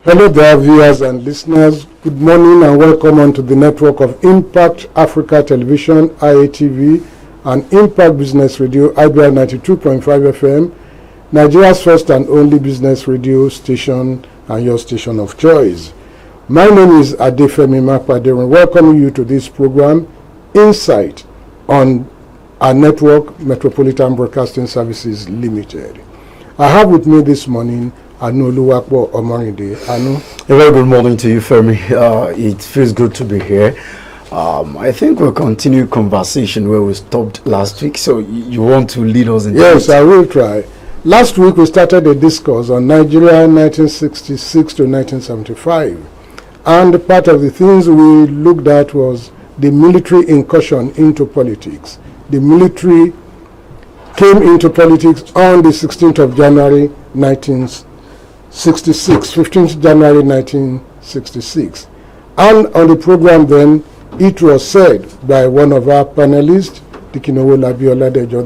Hello there, viewers and listeners. Good morning and welcome onto the network of Impact Africa Television, IATV, and Impact Business Radio, IBR 92.5 FM, Nigeria's first and only business radio station and your station of choice. My name is Adefemi Makpadere, welcoming you to this program, Insight, on our network, Metropolitan Broadcasting Services Limited. I have with me this morning Anu Oluwapo Omorinde. Anu. A very good morning to you, Femi. It feels good to be here. I think we'll continue conversation where we stopped last week. So you want to lead us into Yes, I will try. Last week we started a discourse on Nigeria 1966 to 1975. And part of the things we looked at was the military incursion into politics. The military came into politics on the 16th of January 1966, 15th January 1966. And on the program then, it was said by one of our panelists, Tikinowo Labi-Oladejo,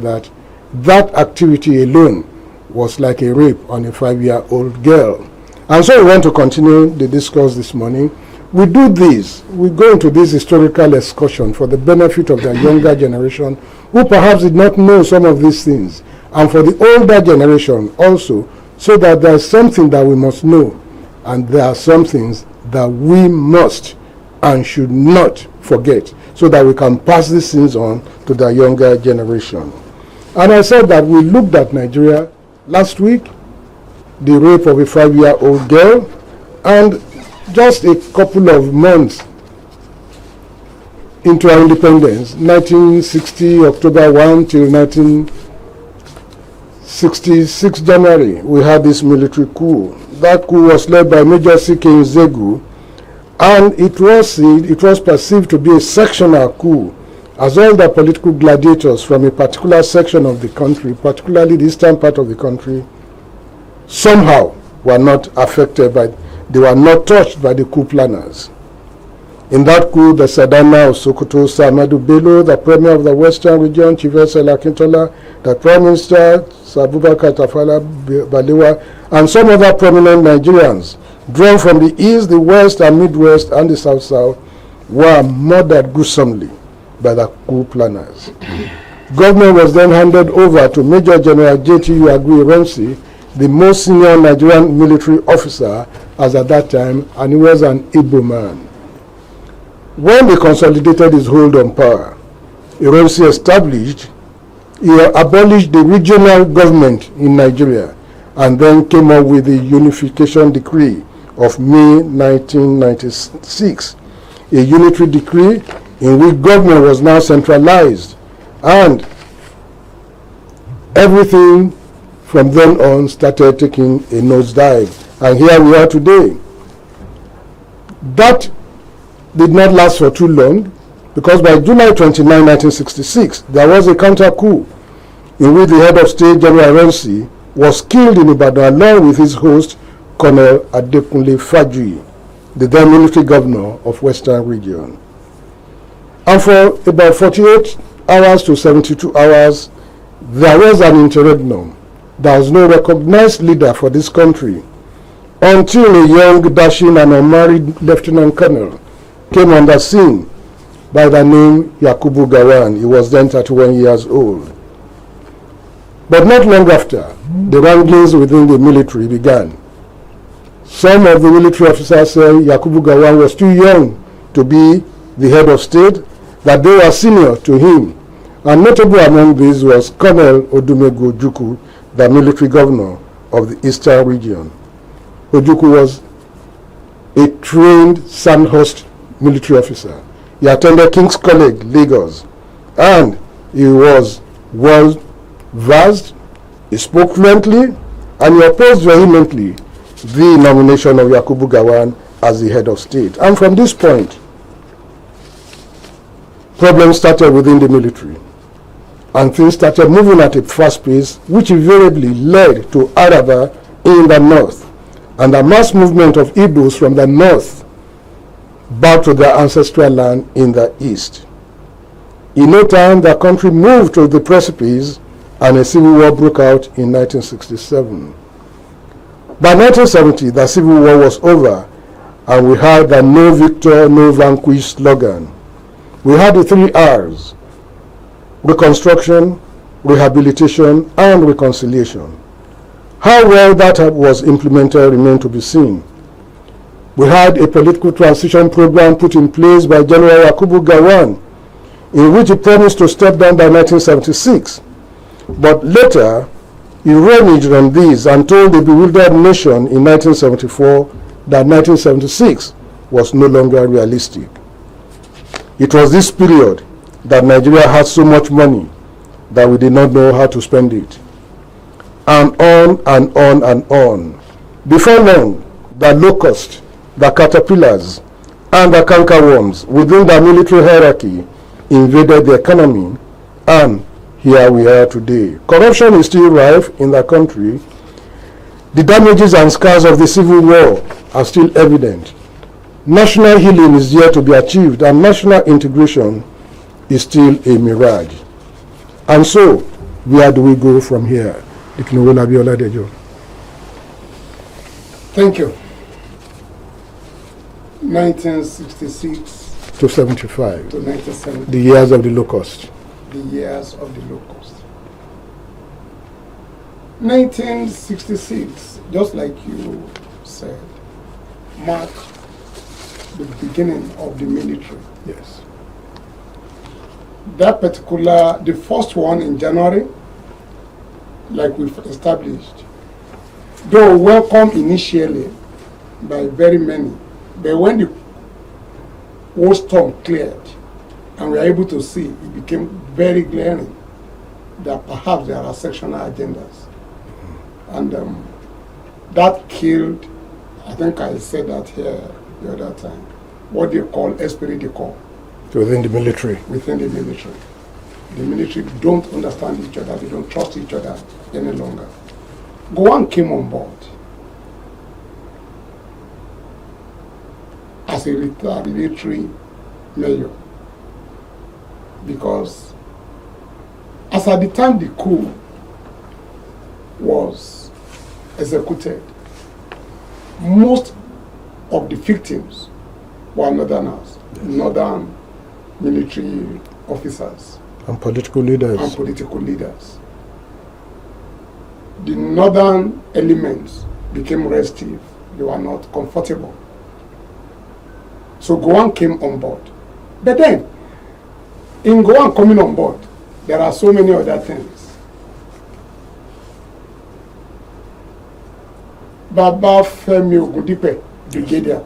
that activity alone was like a rape on a 5-year-old girl. And so we want to continue the discourse this morning. We do this, we go into this historical excursion for the benefit of the younger generation who perhaps did not know some of these things, and for the older generation also, so that there is something that we must know, and there are some things that we must and should not forget, so that we can pass these things on to the younger generation. And I said that we looked at Nigeria last week, the rape of a 5-year-old girl, and just a couple of months into our independence, 1960, October 1 till 1966 January, we had this military coup. That coup was led by Major C.K. Nzegu, and it was perceived to be a sectional coup, as all the political gladiators from a particular section of the country, particularly the eastern part of the country, somehow were not affected by, they were not touched by the coup planners. In that coup, the Sadana of Sokoto, Samadu Bello, the Premier of the Western Region, Chief Esel Akintola, the Prime Minister, Abubakar Tafawa Balewa, and some other prominent Nigerians, drawn from the East, the West, and Midwest, and the South-South, were murdered gruesomely by the coup planners. Government was then handed over to Major General J.T.U. Agui-Ironsi, the most senior Nigerian military officer as at that time, and he was an Igbo man. When they consolidated his hold on power, Ironsi abolished the regional government in Nigeria, and then came up with the Unification Decree of May 1996, a unitary decree in which government was now centralized, and everything from then on started taking a nosedive, and here we are today. That did not last for too long, because by July 29, 1966, there was a counter coup in which the head of state, General Ironsi, was killed in Ibadan along with his host, Colonel Adekunle Fajuyi, the then military governor of Western Region. And for about 48 hours to 72 hours, there was an interregnum. There was no recognized leader for this country until a young, dashing, and unmarried lieutenant colonel came on the scene by the name Yakubu Gowon. He was then 31 years old. But not long after, the wranglings within the military began. Some of the military officers said Yakubu Gowon was too young to be the head of state, that they were senior to him. And notable among these was Colonel Odumegwu Ojukwu, the military governor of the Eastern region. Ojukwu was a trained Sandhurst military officer. He attended King's College, Lagos, and he was well versed, he spoke fluently, and he opposed vehemently the nomination of Yakubu Gowon as the head of state. And from this point, problems started within the military, and things started moving at a fast pace, which invariably led to Araba in the north, and the mass movement of Igbos from the north back to their ancestral land in the east. In no time, the country moved to the precipice, and a civil war broke out in 1967. By 1970, the Civil War was over, and we had the No Victor, No Vanquish slogan. We had the 3 R's: reconstruction, rehabilitation, and reconciliation. How well that was implemented remained to be seen. We had a political transition program put in place by General Yakubu Gowon, in which he promised to step down by 1976. But later, he reneged on this and told the bewildered nation in 1974 that 1976 was no longer realistic. It was this period that Nigeria had so much money that we did not know how to spend it. And on and on and on. Before long, the locusts, the caterpillars, and the cankerworms within the military hierarchy invaded the economy, and here we are today. Corruption is still rife in the country. The damages and scars of the Civil War are still evident. National healing is yet to be achieved, and national integration is still a mirage. And so, where do we go from here? Thank you. 1966 to 75. to 1970. The years of the locust. The years of the locust. 1966, just like you said, marked the beginning of the military. Yes. That particular, the first one in January, like we've established, though welcome initially by very many, but when the whole storm cleared and we were able to see, it became very glaring that perhaps there are sectional agendas. And that killed, I think I said that here the other time, what they call esprit de corps. Within the military. Within the military. The military don't understand each other, they don't trust each other any longer. Gowon came on board as a retaliatory measure because as at the time the coup was executed, most of the victims were northerners, yes. Northern military officers. And political leaders. And political leaders. The northern elements became restive. They were not comfortable. So Gowon came on board. But then, in Gowon coming on board, there are so many other things. Baba Femi Ogundipe, brigadier,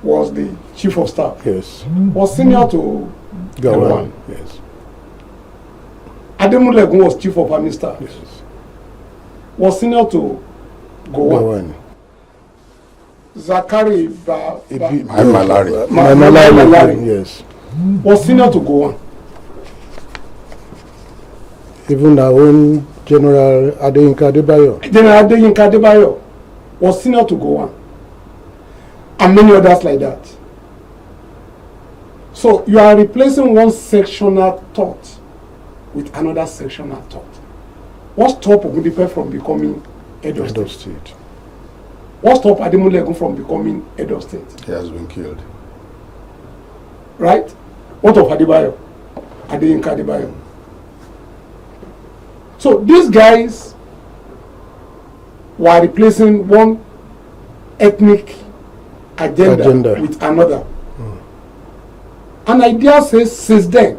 was the chief of staff. Yes. Was senior to Gowon. Yes. Ademulegun was chief of army staff. Yes. Was senior to Gowon. Zakari Malari. Yes. Was senior to Gowon. Even our own General Adeyinka Adebayo. General Adeyinka Adebayo was senior to Gowon. And many others like that. So you are replacing one sectional thought with another sectional thought. What stopped Ogundipe from becoming head of state? What stopped Ademulegun from becoming head of state? He has been killed. Right? What of Adebayo? Adeyinka Adebayo. So these guys were replacing one ethnic agenda. With another. An idea says since then,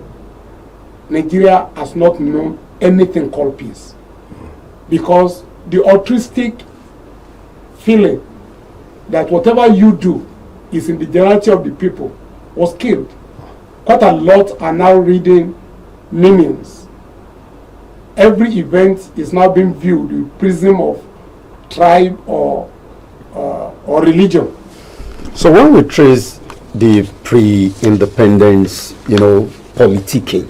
Nigeria has not known anything called peace. Because the altruistic feeling that whatever you do is in the generality of the people was killed. Quite a lot are now reading meanings. Every event is now being viewed with prism of tribe or religion. So when we trace the pre-independence, politicking,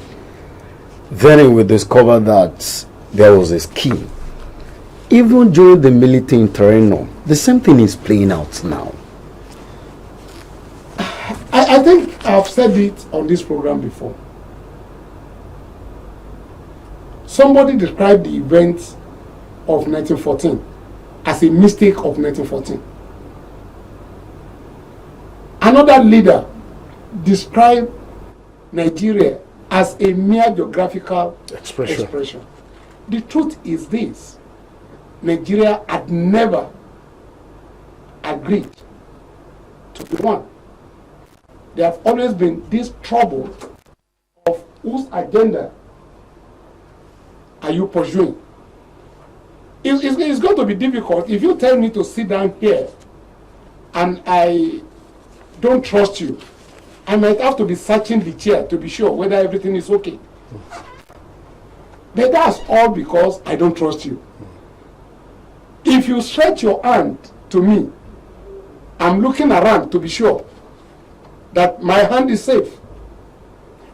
then we discover that there was a scheme. Even during the military interregnum, the same thing is playing out now. I think I've said it on this program before. Somebody described the events of 1914 as a mistake of 1914. Another leader described Nigeria as a mere geographical expression. The truth is this: Nigeria had never agreed to be one. There have always been this trouble of whose agenda are you pursuing. It's going to be difficult if you tell me to sit down here and I don't trust you. I might have to be searching the chair to be sure whether everything is okay. But that's all because I don't trust you. If you stretch your hand to me, I'm looking around to be sure that my hand is safe.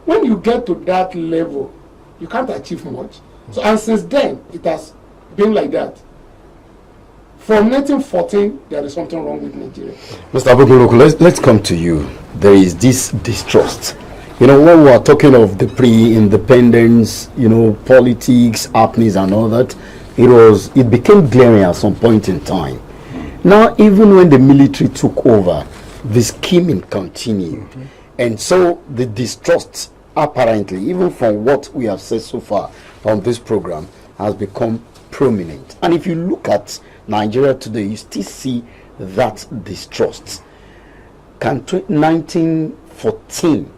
When you get to that level, you can't achieve much. So, and since then, it has been like that. From 1914, there is something wrong with Nigeria. Mr. Abugoloku, let's come to you. There is this distrust. You know, when we are talking of the pre-independence, you know, politics, happenings and all that, it became glaring at some point in time. Now, even when the military took over, the scheming continued. And so the distrust, apparently, even from what we have said so far on this program, has become prominent. And if you look at Nigeria today, you still see that distrust. Can 1914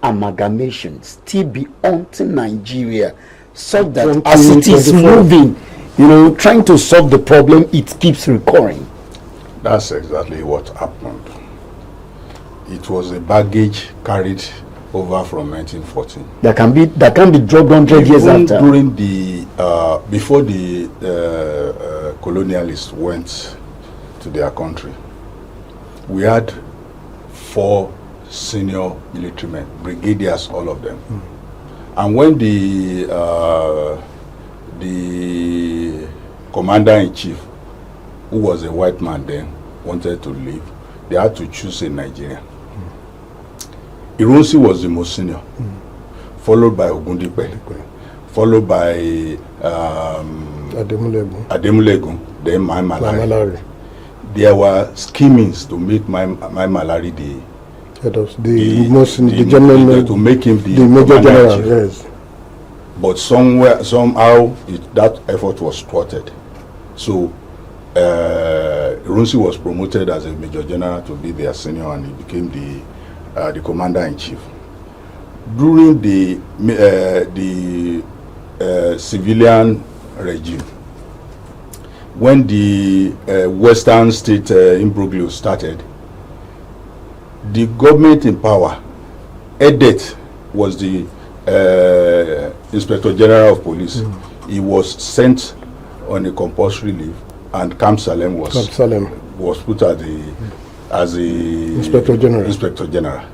amalgamation still be haunting Nigeria such that as it is moving, you know, trying to solve the problem, it keeps recurring? That's exactly what happened. It was a baggage carried over from 1914. That can be dropped 100 years after. During the before the colonialists went to their country, we had 4 senior military men, brigadiers, all of them. And when the commander-in-chief, who was a white man then, wanted to leave, they had to choose a Nigerian. Irunsi was the most senior, followed by Ogundipe, followed by Ademulegun, then Mai Malari. There were schemings to make Mai Malari the general, to make him the major general. Yes. But somehow that effort was thwarted. So Irunsi was promoted as a major general to be their senior, and he became the commander-in-chief. During the civilian regime, when the Western State imbroglio started, the government in power, Edet was the Inspector General of Police. He was sent on a compulsory leave, and Camp Salem was put as the Inspector General,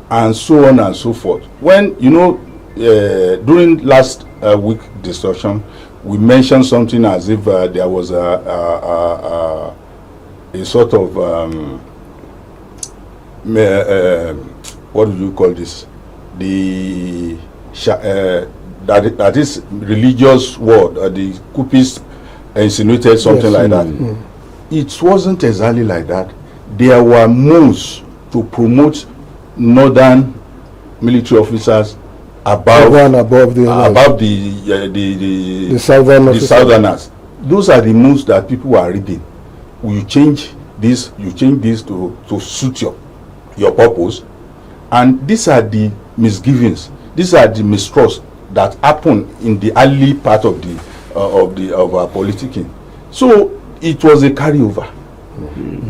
and so on and so forth. When, you know, during last week discussion, we mentioned something as if there was a sort of what do you call this? That is religious word. The Kupis insinuated something like that. It wasn't exactly like that. There were moves to promote northern military officers above the southerners. Those are the moves that people are reading. You change this to suit your purpose, and these are the misgivings. These are the mistrusts that happen in the early part of our politicking. So it was a carryover.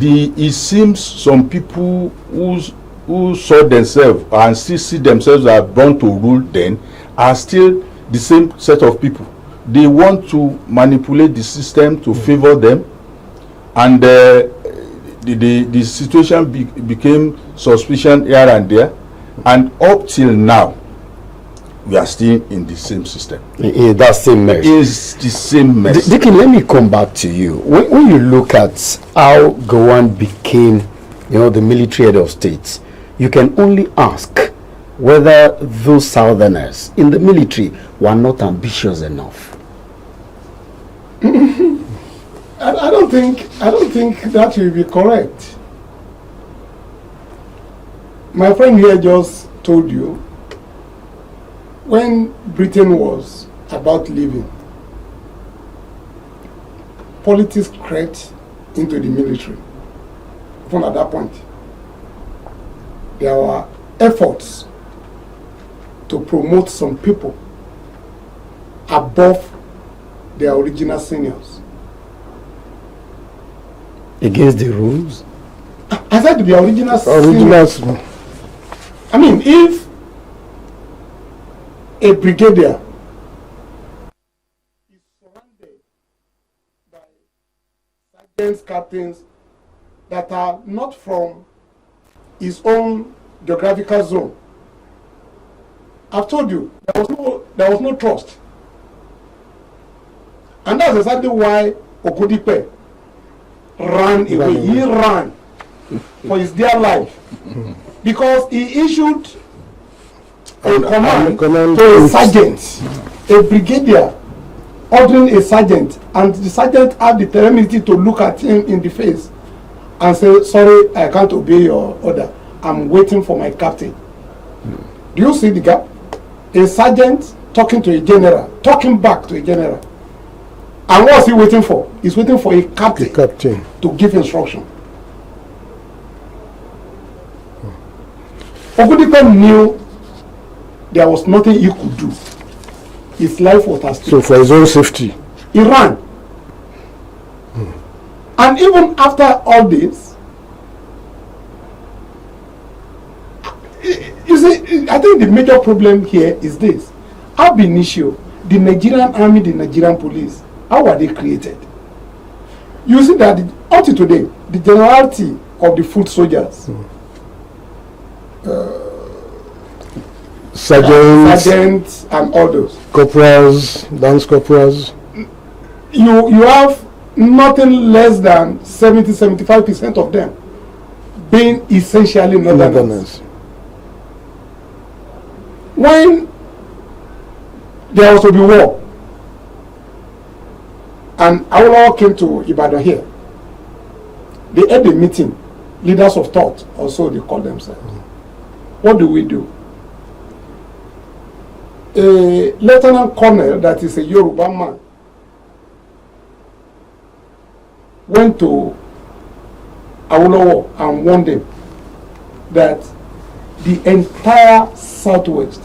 It seems some people who saw themselves and still see themselves as born to rule then are still the same set of people. They want to manipulate the system to favor them, and the situation became suspicion here and there, and up till now we are still in the same system. In that same mess. It's the same mess. Dikin, let me come back to you. When you look at how Gowon became, you know, the military head of state, you can only ask whether those Southerners in the military were not ambitious enough. I don't think that will be correct. My friend here just told you when Britain was about leaving, politics crept into the military. Even at that point, there were efforts to promote some people above their original seniors. Against the rules? I said the original seniors. I mean, if a brigadier is surrounded by sergeants, captains that are not from his own geographical zone, I've told you there was no trust, and that's exactly why Ogundipe ran away. He ran for his dear life because he issued a command to a sergeant, a brigadier, ordering a sergeant, and the sergeant had the temerity to look at him in the face and say, "Sorry, I can't obey your order. I'm waiting for my captain." Do you see the gap? A sergeant talking to a general, talking back to a general. And what's he waiting for? He's waiting for a captain to give instruction. Ogundipe knew there was nothing he could do. His life was at stake. So for his own safety, he ran. And even after all this, you see, I think the major problem here is this. Ab initio, the Nigerian army, the Nigerian police, how were they created? You see that up to today, the generality of the foot soldiers, sergeants and others, corporals, dance corporals, you have nothing less than 70-75% of them being essentially northerners. When there was to be war, and Awolowo came to Ibadan here, they had a meeting, leaders of thought, or so they call themselves. What do? A lieutenant colonel that is a Yoruba man went to Awolowo and warned him that the entire southwest,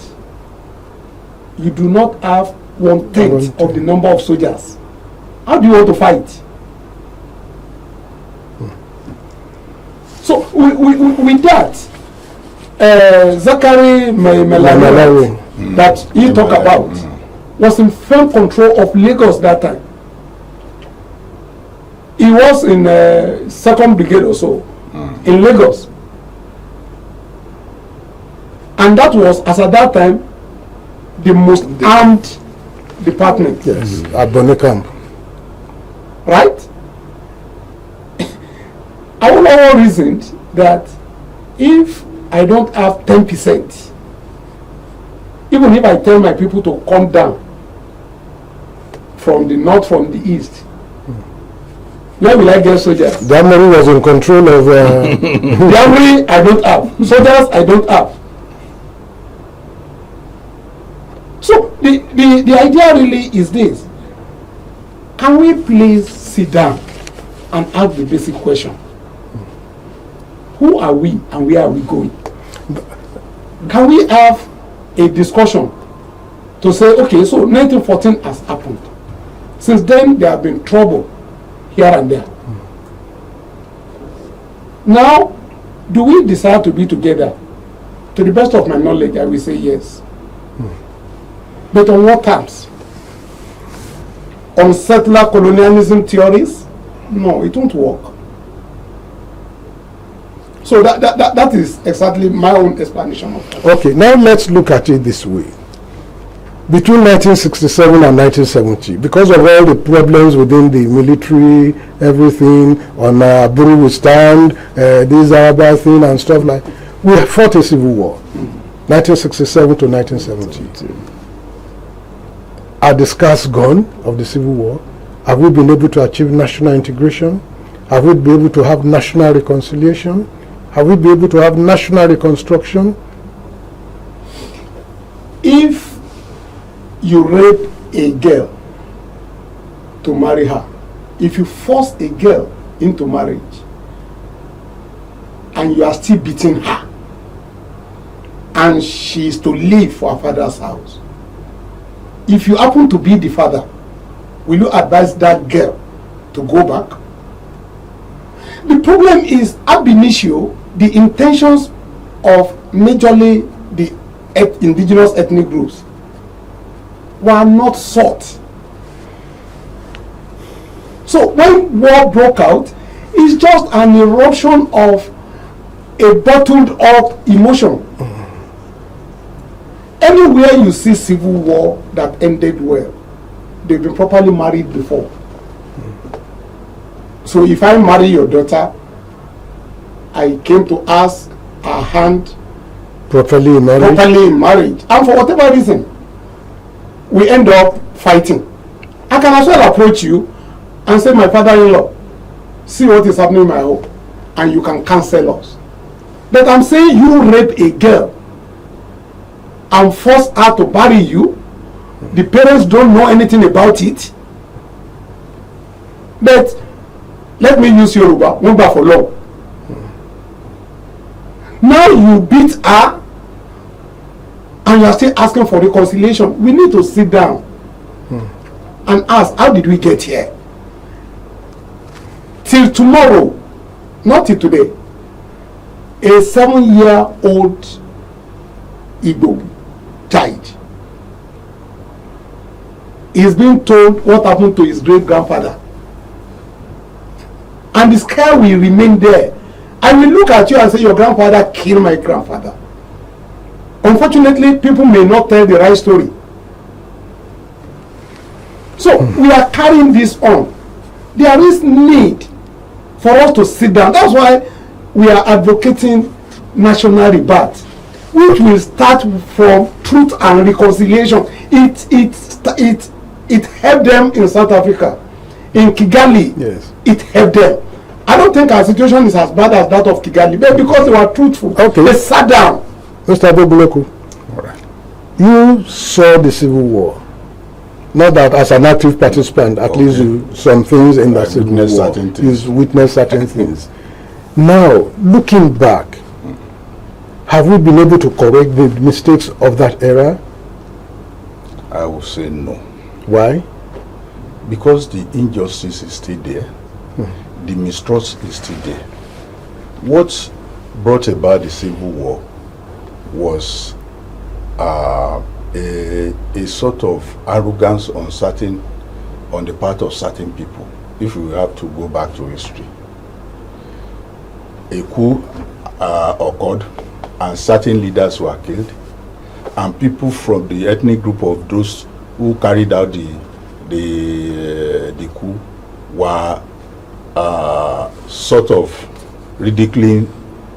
you do not have 1/10 of the number of soldiers. How do you want to fight? So with that, Zachary Melawari that he talked about was in firm control of Lagos that time. He was in 2nd Brigade or so in Lagos. And that was, as at that time, the most armed department. Yes, at Bonny Camp. Right? I will all reasoned that if I don't have 10%, even if I tell my people to come down from the north, from the east, where will I get soldiers? The army was in control of... The army I don't have. Soldiers I don't have. So the idea really is this. Can we please sit down and ask the basic question? Who are we and where are we going? Can we have a discussion to say, okay, so 1914 has happened. Since then, there have been trouble here and there. Now, do we decide to be together? To the best of my knowledge, I will say yes. But on what terms? On settler colonialism theories? No, it won't work. So that is exactly my own explanation of that. Okay, now let's look at it this way. Between 1967 and 1970, because of all the problems within the military, everything on Buru we stand, this Araba thing and stuff like, we fought a civil war, 1967 to 1970. Are the scars gone of the civil war? Have we been able to achieve national integration? Have we been able to have national reconciliation? Have we been able to have national reconstruction? If you rape a girl to marry her, if you force a girl into marriage and you are still beating her and she is to live for her father's house, if you happen to be the father, will you advise that girl to go back? The problem is, ab initio, the intentions of majorly the indigenous ethnic groups were not sought. So when war broke out, it's just an eruption of a bottled up emotion. Anywhere you see civil war that ended well, they've been properly married before. So if I marry your daughter, I came to ask her hand Properly in marriage. And for whatever reason, we end up fighting. I can as well approach you and say, my father-in-law, see what is happening in my home, and you can cancel us. But I'm saying you rape a girl and force her to marry you. The parents don't know anything about it. But let me use Yoruba, Mumba for long. Now you beat her and you are still asking for reconciliation. We need to sit down and ask, how did we get here? Till tomorrow, not till today, a 7-year-old Igbo died. He's being told what happened to his great-grandfather. And the scare will remain there. I will look at you and say, your grandfather killed my grandfather. Unfortunately, people may not tell the right story. So we are carrying this on. There is need for us to sit down. That's why we are advocating national rebirth, which will start from truth and reconciliation. It helped them in South Africa. In Kigali, yes, it helped them. I don't think our situation is as bad as that of Kigali, but because they were truthful, okay, they sat down. Mr. Abobuleku, Right. you saw the Civil War. Not that as an active participant, at least you, some things in the Civil War. You witnessed certain things. Now, looking back, have we been able to correct the mistakes of that era? I will say no. Why? Because the injustice is still there. The mistrust is still there. What brought about the Civil War was a sort of arrogance on the part of certain people. If we have to go back to history, a coup occurred and certain leaders were killed, and people from the ethnic group of those who carried out the coup were sort of ridiculing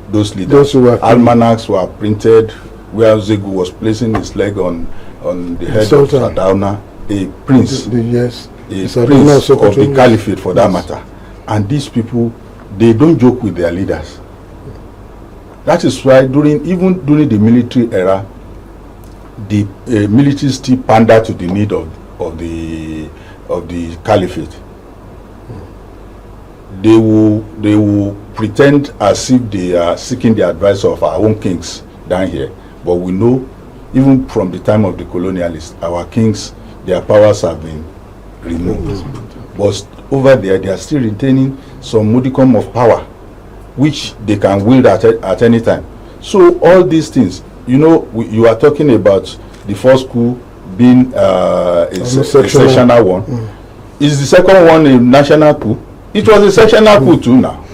those leaders. Almanacs were printed where Zegu was placing his leg on the head of Sardauna, a prince, a prince of the caliphate for that matter. And these people, they don't joke with their leaders. That is why even during the military era, the military still pander to the need of the caliphate. They will pretend as if they are seeking the advice of our own kings down here, but we know even from the time of the colonialists, our kings, their powers have been removed. But over there, they are still retaining some modicum of power, which they can wield at any time. So all these things, you are talking about the first coup being a sectional one. Is the second one a national coup? It was a sectional coup too now.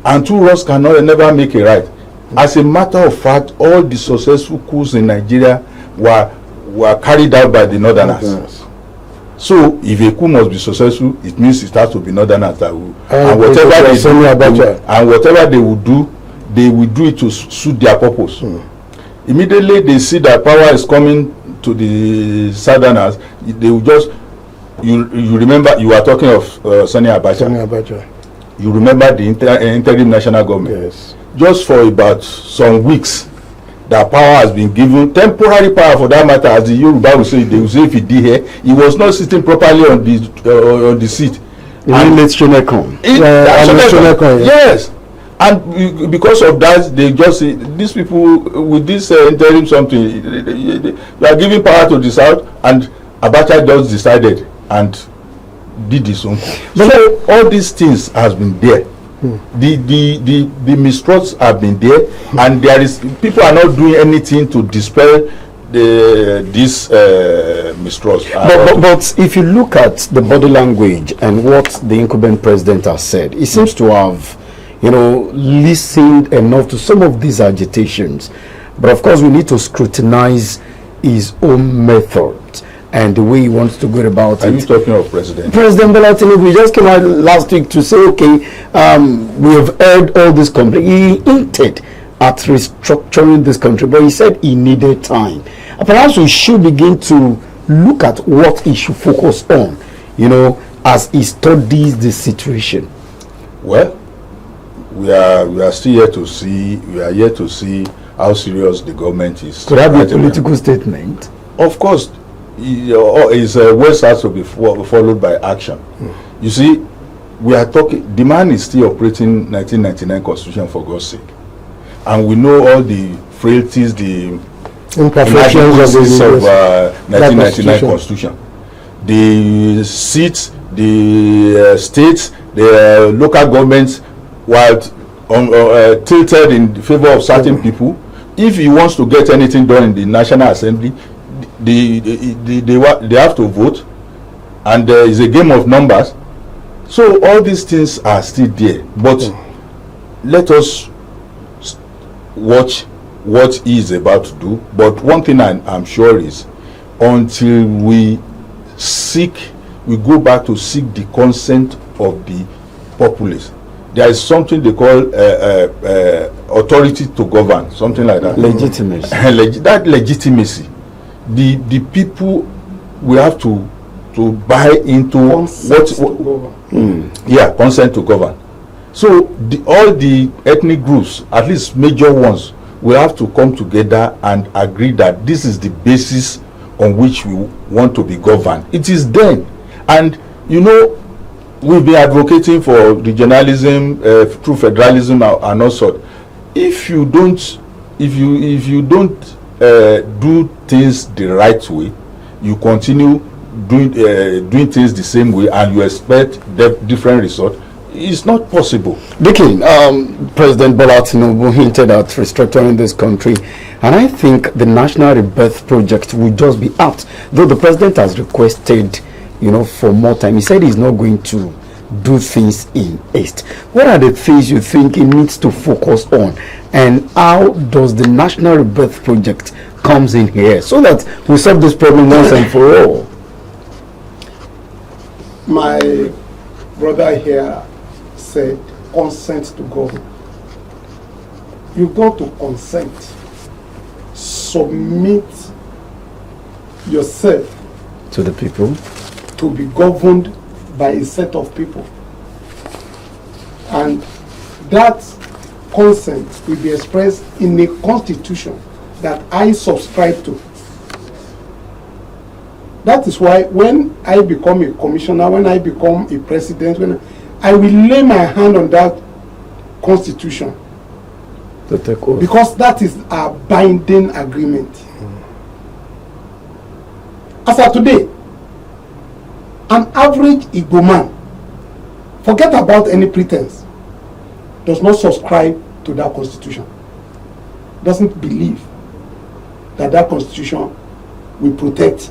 And two wrongs cannot never make a right. As a matter of fact, all the successful coups in Nigeria were carried out by the Northerners. So if a coup must be successful, it means it has to be Northerners that will, and whatever they will do it to suit their purpose. Immediately they see that power is coming to the Southerners, they will just you remember, you were talking of Sani Abacha. Sani Abacha. You remember the interim national government. Yes. Just for about some weeks, that power has been given, temporary power for that matter, as the Yoruba will say, they will say if he did here, he was not sitting properly on the seat. And let's yes. And because of that, they just say, these people with this interim something, they are giving power to the south, and Abacha just decided and did his own. So all these things has been there. The mistrusts have been there, and there is, people are not doing anything to dispel this mistrust. But if you look at the body language and what the incumbent president has said, he seems to have, listened enough to some of these agitations. But of course, we need to scrutinize his own method and the way he wants to go about it. Are you talking of President Bola Tinubu just came out last week to say, okay, we have heard all this complaint. He hinted at restructuring this country, but he said he needed time. Perhaps we should begin to look at what he should focus on, as he studies the situation. Well, we are still yet to see. We are yet to see how serious the government is. Could that be a political statement? Of course, his words has to be followed by action. You see, we are talking. The man is still operating 1999 Constitution, for God's sake, and we know all the frailties, the imperfections of 1999 Constitution. The seats, the states, the local governments, while tilted in favor of certain people, if he wants to get anything done in the National Assembly, they have to vote, and there is a game of numbers. So all these things are still there, but let us watch what he is about to do. But one thing I'm sure is, until we go back to seek the consent of the populace, there is something they call authority to govern, something like that. Legitimacy. That legitimacy, the people will have to buy into consent to govern. So all the ethnic groups, at least major ones, will have to come together and agree that this is the basis on which we want to be governed. It is then, and we've been advocating for regionalism, through federalism, and all sort. If you don't do things the right way, you continue doing things the same way, and you expect different result. It's not possible. Dikin, President Bola Tinubu hinted at restructuring this country, and I think the National Rebirth Project will just be apt. Though the president has requested, for more time. He said he's not going to do things in haste. What are the things you think he needs to focus on, and how does the National Rebirth Project comes in here so that we solve this problem once and for all? My brother here said consent to govern. You've got to consent, submit yourself to the people, to be governed by a set of people, and that consent will be expressed in a constitution that I subscribe to. That is why when I become a commissioner, when I become a president, when I will lay my hand on that constitution, to take oath, because that is a binding agreement. As of today, an average Igbo man, forget about any pretense, does not subscribe to that constitution, doesn't believe that that constitution will protect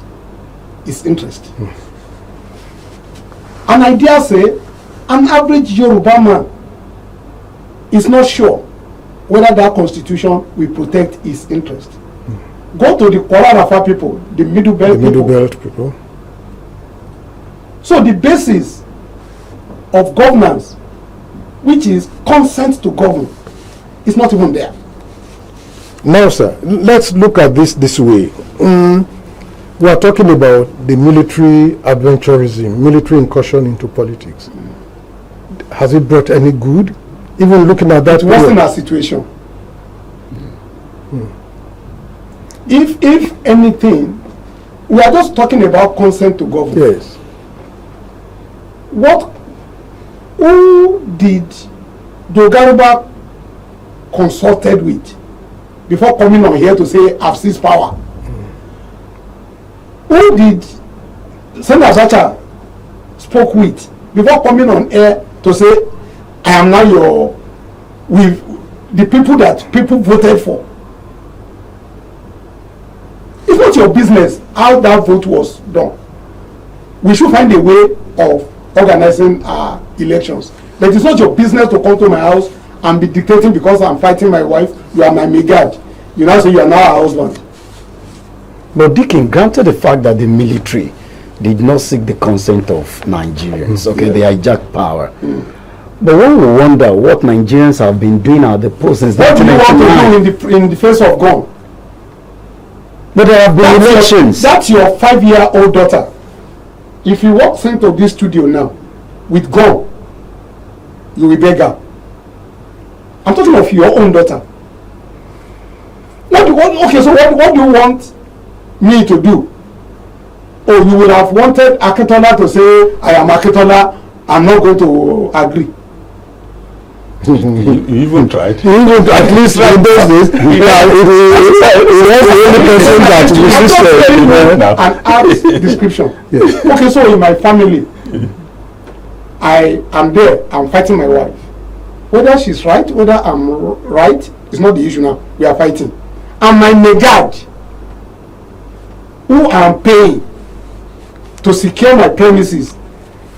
his interest. And I dare say, an average Yoruba man is not sure whether that constitution will protect his interest. Go to the Kwara Rafa people, the Middle Belt people. So the basis of governance, which is consent to govern, is not even there. Now, sir, let's look at this way. We are talking about the military adventurism, military incursion into politics. Has it brought any good? Even looking at that, it wasn't a situation. If anything, we are just talking about consent to govern. Yes. Who did Dogaruba consulted with before coming on here to say I've seized power? Who did Senator Abacha spoke with before coming on air to say I am now with the people that people voted for? It's not your business how that vote was done. We should find a way of organizing our elections. But it's not your business to come to my house and be dictating because I'm fighting my wife. You are my megad. You now say you are now her husband. But Dickin, granted the fact that the military did not seek the consent of Nigerians, okay, they hijacked power. But one will wonder what Nigerians have been doing at the post since what do you want to do in the face of gun? But there have been elections. That's your 5-year-old daughter. If you walk into this studio now with gun, you will beg her. I'm talking of your own daughter. What do you want me to do? Oh, you would have wanted Akintola to say, I am Akintola, I'm not going to agree. You even tried. At least in those days, he was the only person that resisted. An art description. Yes. Okay, so in my family, I am there, I'm fighting my wife. Whether she's right, whether I'm right, is not the issue now. We are fighting. And my megad, who I am paying to secure my premises,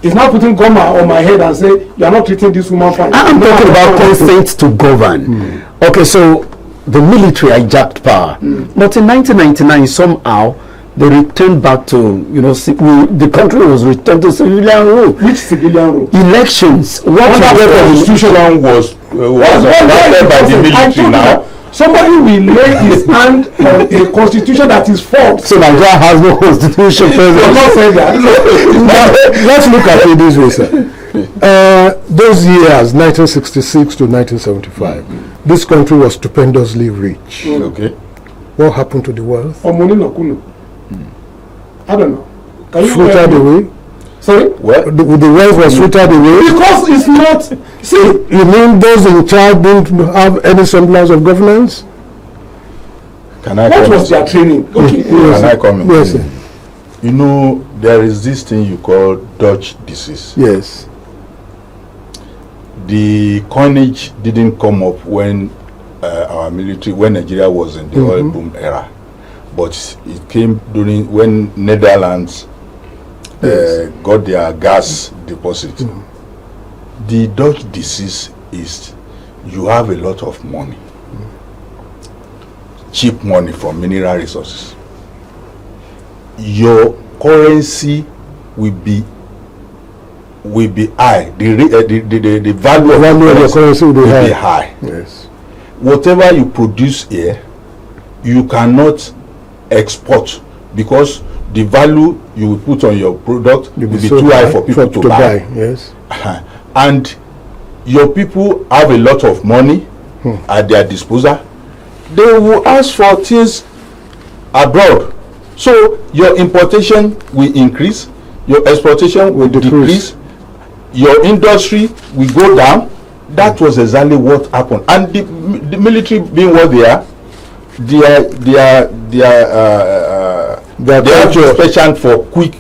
is now putting goma on my head and say, you are not treating this woman fine. I'm talking about consent to govern. Okay, so the military hijacked power. But in 1999, somehow, they returned back to, the country was returned to civilian rule. Which civilian rule? Elections. What the constitution was adopted by the military now. Somebody will lay his hand on a constitution that is false. So Nigeria has no constitution. I'm not saying that. Let's look at it this way, sir. Those years, 1966 to 1975, this country was stupendously rich. Okay. What happened to the wealth? I don't know. Frittered away? Sorry? What? The wealth was frittered away? Because it's not... See, you mean those in charge didn't have any semblance of governance? What was their training? Okay. Can I comment? Yes, sir. You know, there is this thing you call Dutch disease. Yes. The coinage didn't come up when our military, when Nigeria was in the oil boom era. But it came during when Netherlands got their gas deposit. The Dutch disease is you have a lot of money, cheap money from mineral resources. Your currency will be high. The value of your currency will be high. Yes. Whatever you produce here, you cannot export because the value you will put on your product will be too high for people to buy. Yes. And your people have a lot of money at their disposal. They will ask for things abroad. So your importation will increase, your exportation will decrease, your industry will go down. That was exactly what happened. And the military being what they are, they are just patient for quick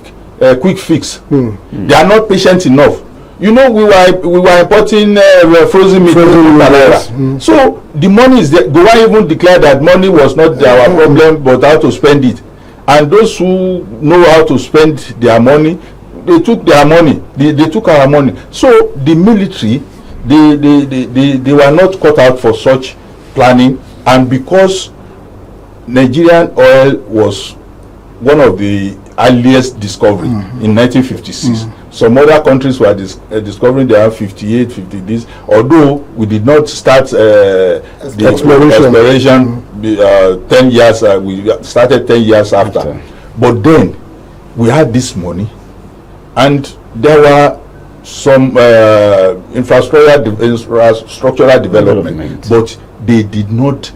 fix. They are not patient enough. You know, we were importing frozen meat. So the money is there. Gowa even declared that money was not our problem, but how to spend it. And those who know how to spend their money, they took their money. They took our money. So the military, they were not cut out for such planning. And because Nigerian oil was one of the earliest discovery in 1956. Some other countries were discovering they have 58, 50 this. Although we did not start the exploration 10 years, we started 10 years after. But then we had this money, and there were some infrastructural development, but they did not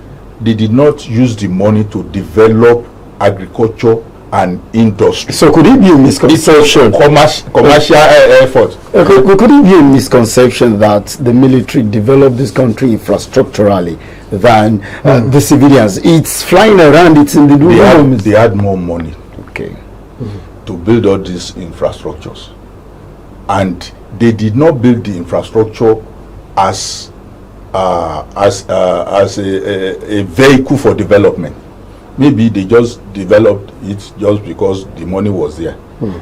use the money to develop agriculture and industry. So could it be a misconception? Commercial effort. Could it be a misconception that the military developed this country infrastructurally than the civilians? It's flying around, it's in the room. They had more money, okay, to build all these infrastructures, and they did not build the infrastructure as a vehicle for development. Maybe they just developed it just because the money was there.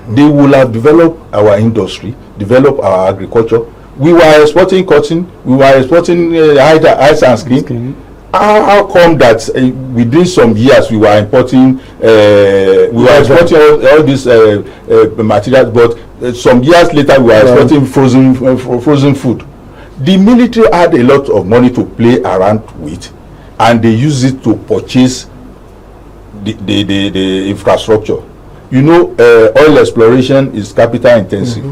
They will have developed our industry, developed our agriculture. We were exporting cotton, we were exporting ice and skin. How come that within some years we were importing all these materials, but some years later we were exporting frozen food? The military had a lot of money to play around with, and they used it to purchase the infrastructure. You know, oil exploration is capital intensive.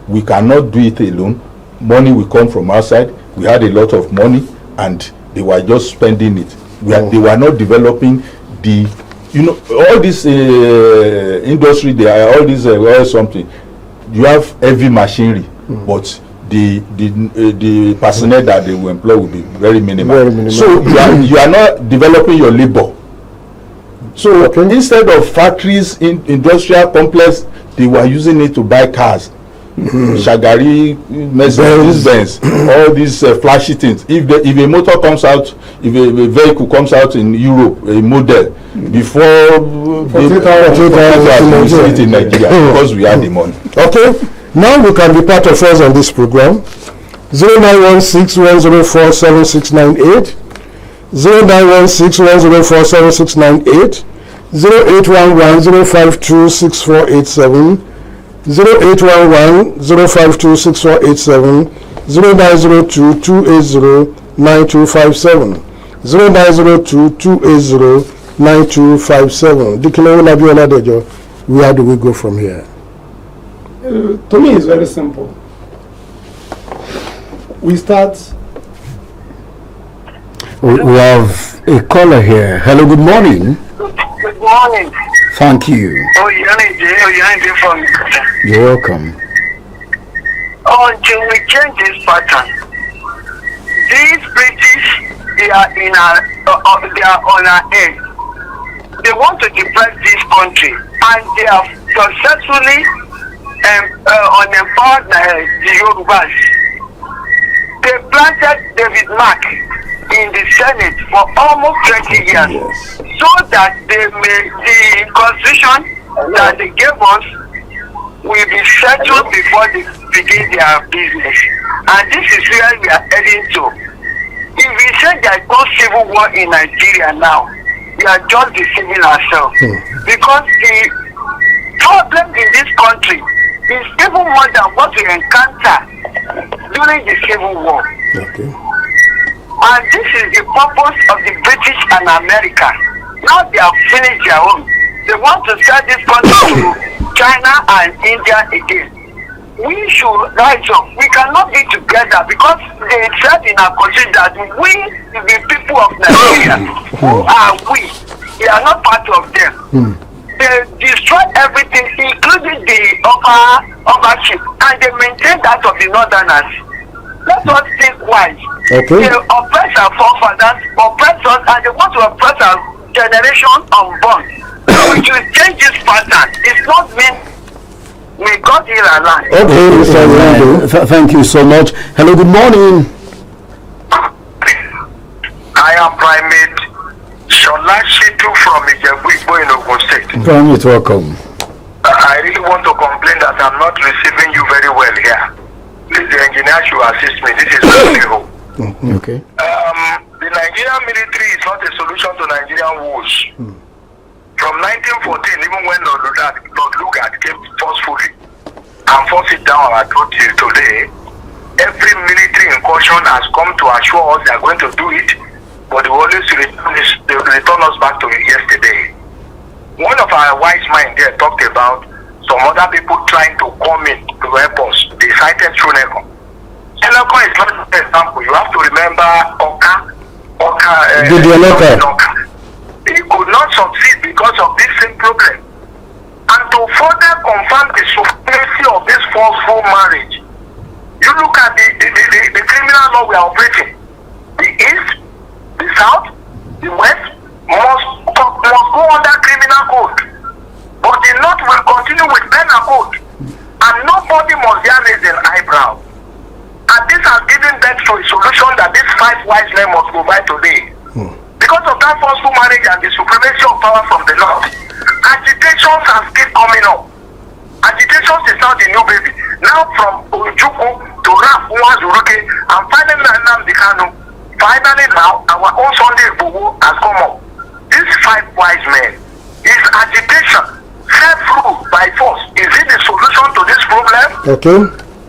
We cannot do it alone. Money will come from outside. We had a lot of money, and they were just spending it. They were not developing the, all this industry. They are all this something. You have heavy machinery, but the personnel that they will employ will be very minimal. So you are not developing your labor. So instead of factories in industrial complex, they were using it to buy cars. Shagari, Mercedes-Benz, all these flashy things. If a motor comes out, if a vehicle comes out in Europe, a model, before we see it in Nigeria, because we have the money. Okay, now you can be part of us on this program. 0916-104-7698, 0916-104-7698, 0811-052-6487, 0811-052-6487, 0902-280-9257, 0902-280-9257. Dikine Labiola Dejo, where do we go from here? To me, it's very simple. We start. We have a caller here. Hello, good morning. Good morning. Thank you. You're welcome. Until we change this pattern, these British, they are on our end. They want to depress this country, and they have successfully unempowered the Yorubas. They planted David Mark in the Senate for almost 20 years, so that the constitution that they gave us will be settled before they begin their business. And this is where we are heading to. If we say there is no civil war in Nigeria now, we are just deceiving ourselves. Because the problem in this country is even more than what we encounter during the Civil War. Okay. And this is the purpose of the British and America. Now they have finished their own. They want to sell this country to China and India again. We should rise up. We cannot be together, because they said in our country that we, the people of Nigeria, who are we? We are not part of them. They destroyed everything, including the uppership, and they maintain that of the northerners. Let us think wise. Okay. They oppress our forefathers, oppress us, and they want to oppress our generation unborn. We should change this pattern. It's not mean we got here alive. Okay, thank you so much. Hello, good morning. I am Primate Shola Shitu from Ijebu in Ogun State. Primate, welcome. I really want to complain that I'm not receiving you very well here. Please, the engineer should assist me. This is Mexico. Okay. The Nigerian military is not a solution to Nigerian wars. From 1914, even when Lord Lugard came forcefully and forced it down our throat till today, every military incursion has come to assure us they are going to do it, but they always return us back to yesterday. one of our wise men there talked about some other people trying to come in to help us. They cited Shuneko. Shuneko is not an example. You have to remember Oka. He could not succeed because of this same problem. And to further confirm the supremacy of this forceful marriage, you look at the criminal law we are operating. The East, the South, the West must go under criminal code. But the North will continue with penal code. And nobody must dare raise an eyebrow. And this has given birth to a solution that these 5 wise men must provide today. Because of that forceful marriage and the supremacy of power from the North, agitations are still coming up. Agitations is now the new baby. Now from Ojuku to Raf Uwazuruke and finally Nnamdi Kanu. Finally now our own Sunday Igboho has come up. These 5 wise men is agitation, self-rule by force. Is it the solution to this problem? Okay.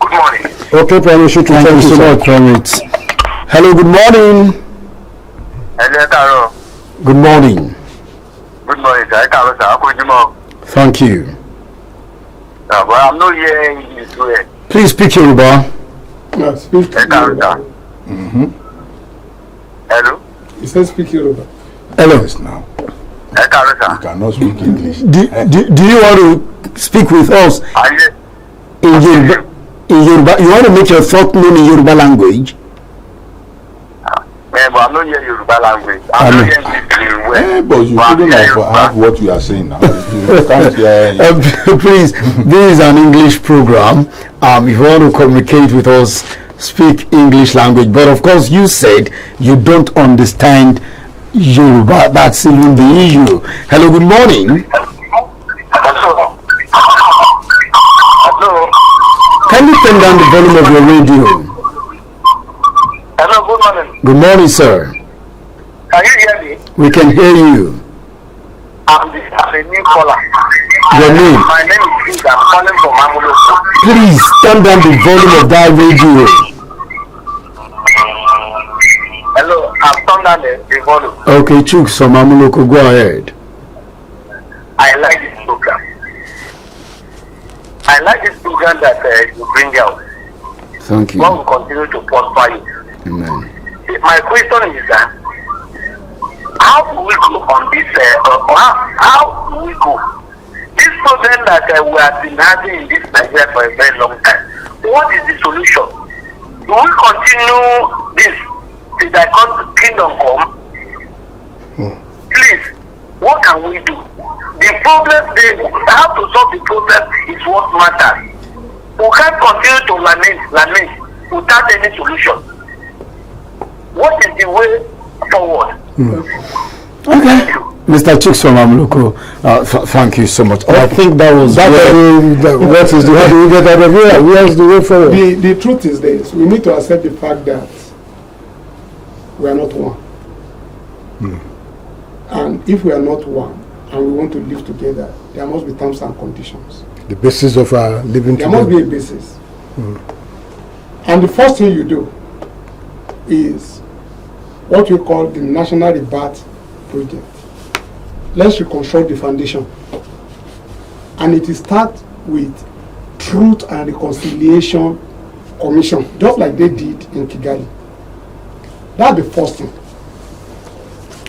Good morning. Okay, Prime Minister. Thank you so much, Comrades. Hello, good morning. Hello, Good morning. good morning, sir. Thank you. But I'm not hearing this way. Please speak Yoruba. No, speak Yoruba. Hello? He says speak Yoruba. Hello. Yes, now. Sir. You cannot speak English. Do you want to speak with us in Yoruba? In Yoruba, you want to make your thought known in Yoruba language? But I'm not hearing Yoruba language. I'm not hearing this well. But you shouldn't have what you are saying now. You can't hear. Please, this is an English program. If you want to communicate with us, speak English language. But of course, you said you don't understand Yoruba. That's even the issue. Hello, good morning. Hello? Can you turn down the volume of your radio? Hello, good morning. Good morning, sir. Can you hear me? We can hear you. I'm a new caller. Your name? My name is Pete. I'm calling from Amuloko. Please turn down the volume of that radio. Hello, I've turned down the volume. Okay, Chooks from Amuloko, go ahead. I like this program. I like this program that you bring out. Thank you. God will continue to prosper you. Amen. My question is that how do we go on this? How do we go? This problem that we have been having in this Nigeria for a very long time. What is the solution? Do we continue this till the kingdom come? Please, what can we do? The problem, how to solve the problem is what matters. We can't continue to lament without any solution. What is the way forward? Okay. Mr. Chooks from Amuloko, thank you so much. I think that was What is the, how do we get out of here? Where's the way forward? The truth is this: we need to accept the fact that we are not one. And if we are not one, and we want to live together, there must be terms and conditions. The basis of our living There together. must be a basis. And the first thing you do is what we call the National Rebirth Project. Let's reconstruct the foundation. And it will start with Truth and Reconciliation Commission, just like they did in Kigali. That's the first thing.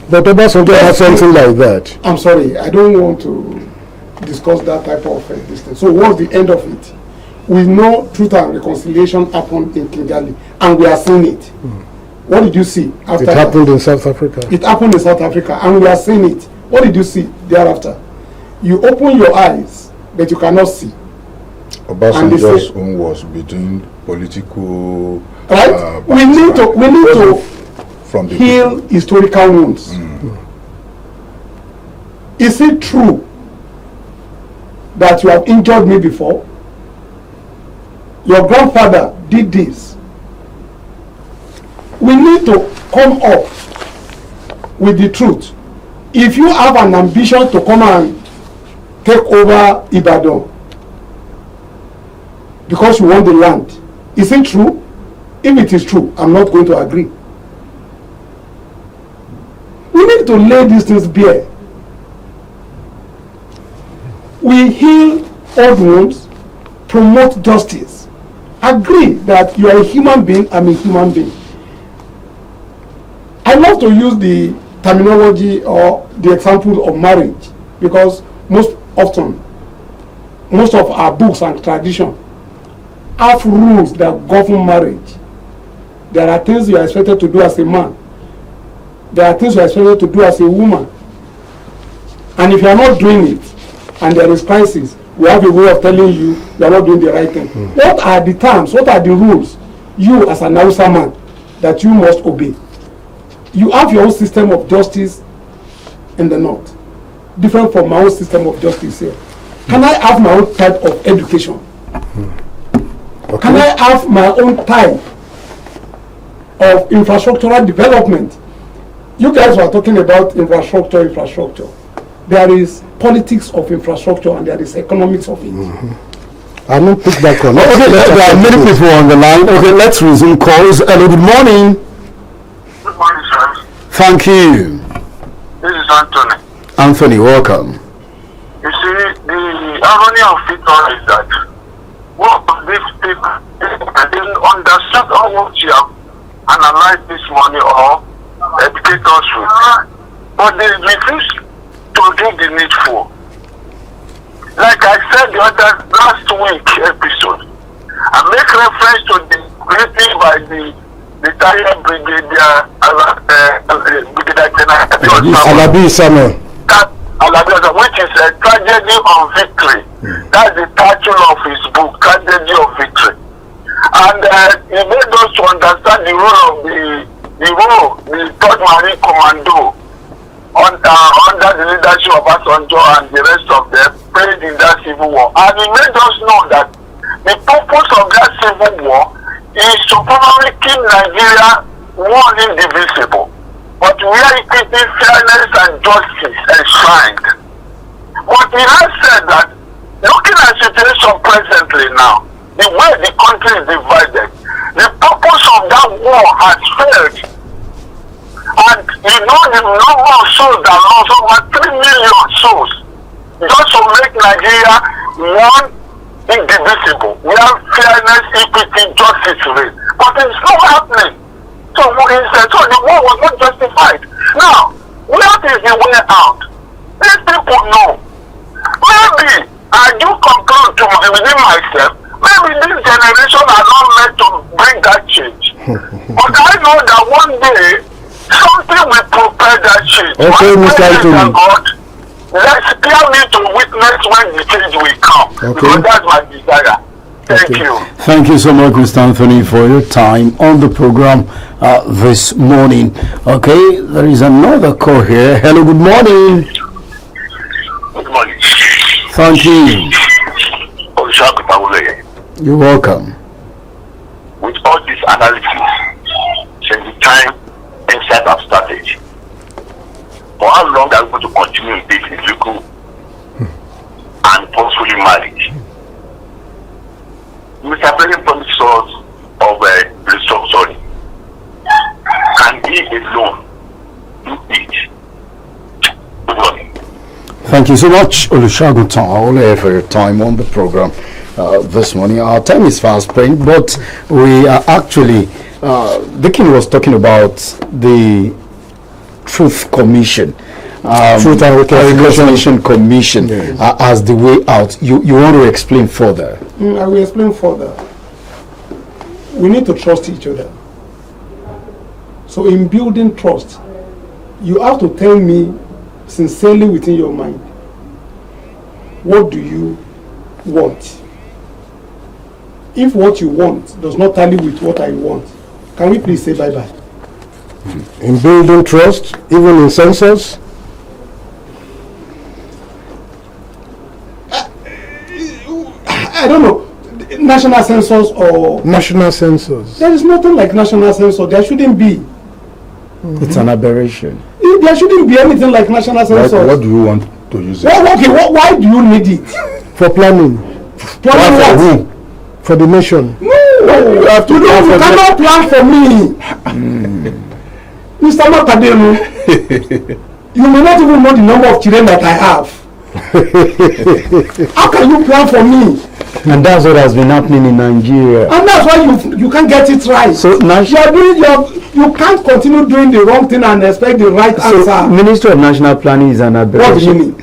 But Obasanjo has something like that. I'm sorry, I don't want to discuss that type of distance. So what's the end of it? We know Truth and Reconciliation happened in Kigali, and we are seeing it. What did you see after It happened in South Africa. It happened in South Africa, and we are seeing it. What did you see thereafter? You open your eyes, but you cannot see. Obasanjo's own was between political. Right? We need to from the heal people. historical wounds. Is it true that you have injured me before? Your grandfather did this. We need to come up with the truth. If you have an ambition to come and take over Ibadan because you want the land, is it true? If it is true, I'm not going to agree. We need to lay these things bare. We heal old wounds, promote justice. Agree that you are a human being, I'm a human being. I love to use the terminology or the example of marriage because most often, most of our books and tradition have rules that govern marriage. There are things you are expected to do as a man. There are things you are expected to do as a woman. And if you are not doing it, and there is crisis, we have a way of telling you you are not doing the right thing. What are the terms? What are the rules you as an Hausa man that you must obey? You have your own system of justice in the north, different from my own system of justice here. Can I have my own type of education? Okay. Can I have my own type of infrastructural development? You guys were talking about infrastructure. There is politics of infrastructure and there is economics of it. I don't pick back on. Okay, there are many people on the line. Okay, let's resume calls. Hello, good morning. Good morning, sir. Thank you. This is Anthony. Anthony, welcome. You see, the irony of it all is that most of these people, they didn't understand how much you have analyzed this money or educate us with. But they refuse to do the needful. Like I said the other last week episode, I make reference to the greeting by the retired Brigadier Alabi Samuel. Which is a tragedy of victory. That's the title of his book, Tragedy of Victory. And he made us to understand the role of the 3rd Marine Commando under the leadership of Obasanjo and the rest of them played in that civil war. And he made us know that the purpose of that civil war is to probably keep Nigeria one indivisible, but where equity, fairness, and justice enshrined. But he has said that, looking at the situation presently now, the way the country is divided, the purpose of that war has failed. And you know the number of souls that lost, over 3 million souls, just to make Nigeria one indivisible. We have fairness, equity, justice rate. But it's not happening. So the war was not justified. Now, what is the way out? These people know. Maybe I do conclude within myself, maybe this generation are not meant to bring that change. But I know that one day, something will prepare that change. Okay, Mr. Anthony. God, let's allow me to witness when the change will come. Okay. Because that's my desire. Thank you. Thank you so much, Mr. Anthony, for your time on the program this morning. Okay, there is another call here. Hello, good morning. Good morning. Thank you. You're welcome. With all this analysis, since the time inside have started, for how long are we going to continue in this illegal and forcefully marriage? Mr. President promised us of restructuring. Can he alone do it? Good morning. Thank you so much, Olusegun Taole, for your time on the program this morning. Our time is fast spent, but we are actually, Dickin was talking about the Truth Commission. Truth and Reconciliation Commission as the way out. You want to explain further? I will explain further. We need to trust each other. So in building trust, you have to tell me sincerely within your mind, what do you want? If what you want does not tally with what I want, can we please say bye-bye? In building trust, even in census, I don't know, national census or national census. There is nothing like national census. There shouldn't be. It's an aberration. There shouldn't be anything like national census. What do you want to use it? Well, okay, why do you need it? For planning. Planning for what? who? For the nation. No, you cannot plan for me. Mr. Makademu, you may not even know the number of children that I have. How can you plan for me? And that's what has been happening in Nigeria. And that's why you can't get it right. So you can't continue doing the wrong thing and expect the right answer. Ministry of National Planning is an aberration. What do you mean?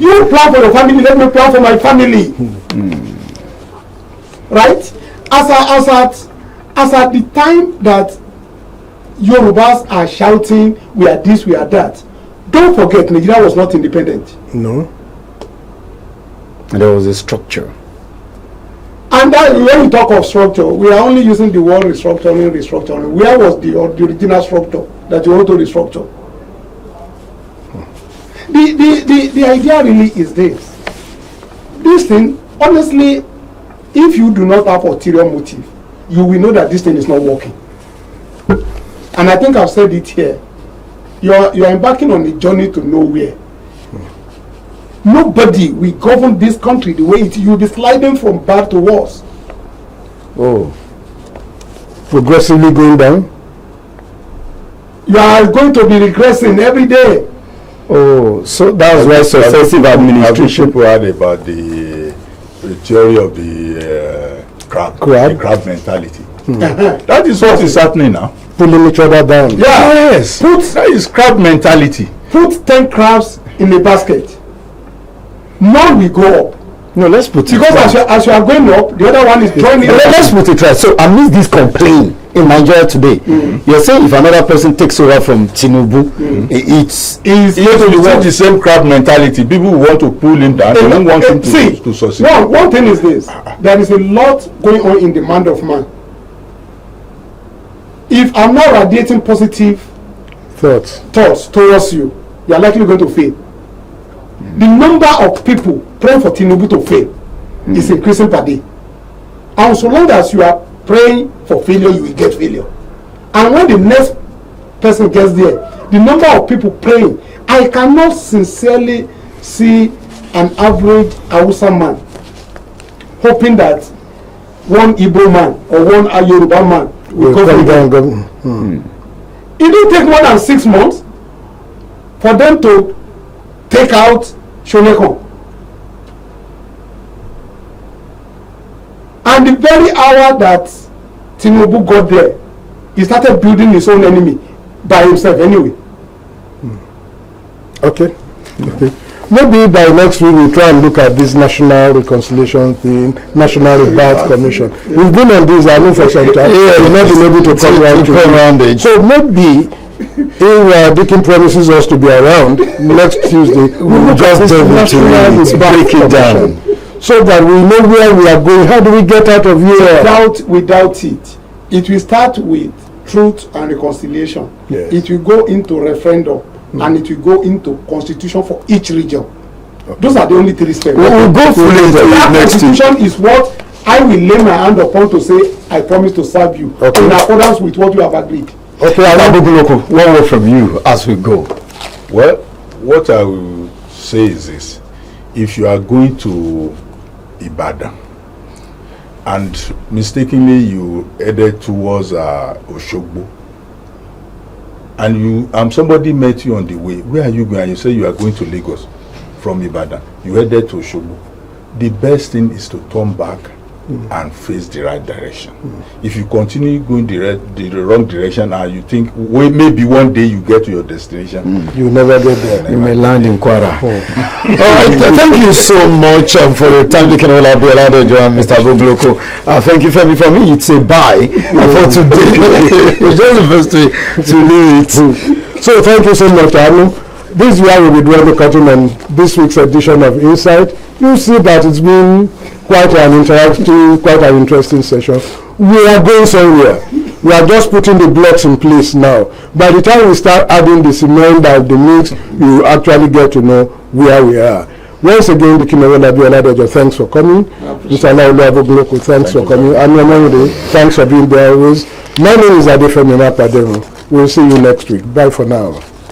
You plan for your family, let me plan for my family. Right? As at the time that Yorubas are shouting, we are this, we are that, don't forget Nigeria was not independent. No. There was a structure. And that, when we talk of structure, we are only using the word restructuring. Where was the original structure that you want to restructure? The idea really is this. This thing, honestly, if you do not have ulterior motive, you will know that this thing is not working. And I think I've said it here. You are embarking on a journey to nowhere. Nobody will govern this country the way it. You'll be sliding from bad to worse. Oh. Progressively going down? You are going to be regressing every day. Oh, so that's why successive administration. People heard about the theory of the crab mentality. That is what is happening now. Pulling each other down. Yeah. Yes. That is crab mentality. Put 10 crabs in a basket. None will go up. No, let's put it because right. as you are going up, the other one is joining. Let's put it right. So amidst this complaint in Nigeria today, you're saying if another person takes over from Tinubu, it's the same crab mentality. People want to pull him down. They don't want him to succeed. One thing is this: there is a lot going on in the mind of man. If I'm not radiating positive thoughts towards you, you are likely going to fail. The number of people praying for Tinubu to fail is increasing per day. And so long as you are praying for failure, you will get failure. And when the next person gets there, the number of people praying, I cannot sincerely see an average Hausa man hoping that one Igbo man or one Yoruba man will come down. It didn't take more than 6 months for them to take out Shoneko. And the very hour that Tinubu got there, he started building his own enemy by himself anyway. Okay. Maybe by next week we'll try and look at this national reconciliation thing, national rebirth commission. We've been on this, I know for some time. We've not been able to come around it. So maybe if Dickin promises us to be around next Tuesday, we will just break it down so that we know where we are going. How do we get out of here? Without it. It will start with truth and reconciliation. Yes. It will go into referendum. And it will go into constitution for each region. Okay. Those are the only 3 steps. We'll go fully into that next constitution is what I will lay my hand upon to say I promise to serve you in accordance with what you have agreed. Okay, Loco, one word from you as we go. Well, what I will say is this: if you are going to Ibadan and mistakenly you headed towards Oshogbo, and somebody met you on the way, where are you going? And you say you are going to Lagos from Ibadan. You headed to Oshogbo. The best thing is to turn back and face the right direction. If you continue going the wrong direction, and you think maybe one day you get to your destination, you will never get there. You may land in Kwara. All right, thank you so much for your time. You can all have Mr. Bogloko. Thank you, Femi. For me, it's a bye for today. It's just the best way to leave it. So thank you so much, Anu. This is where we will dwell the curtain on this week's edition of Insight. You see that it's been quite an interactive, quite an interesting session. We are going somewhere. We are just putting the blocks in place now. By the time we start adding the cement and the mix, you actually get to know where we are. Once again, the Kimerola Bioladejo, thanks for coming. Mr. Laulu, thanks for coming. And thanks for being there always. My name is Adefemi Mapadero. We'll see you next week. Bye for now.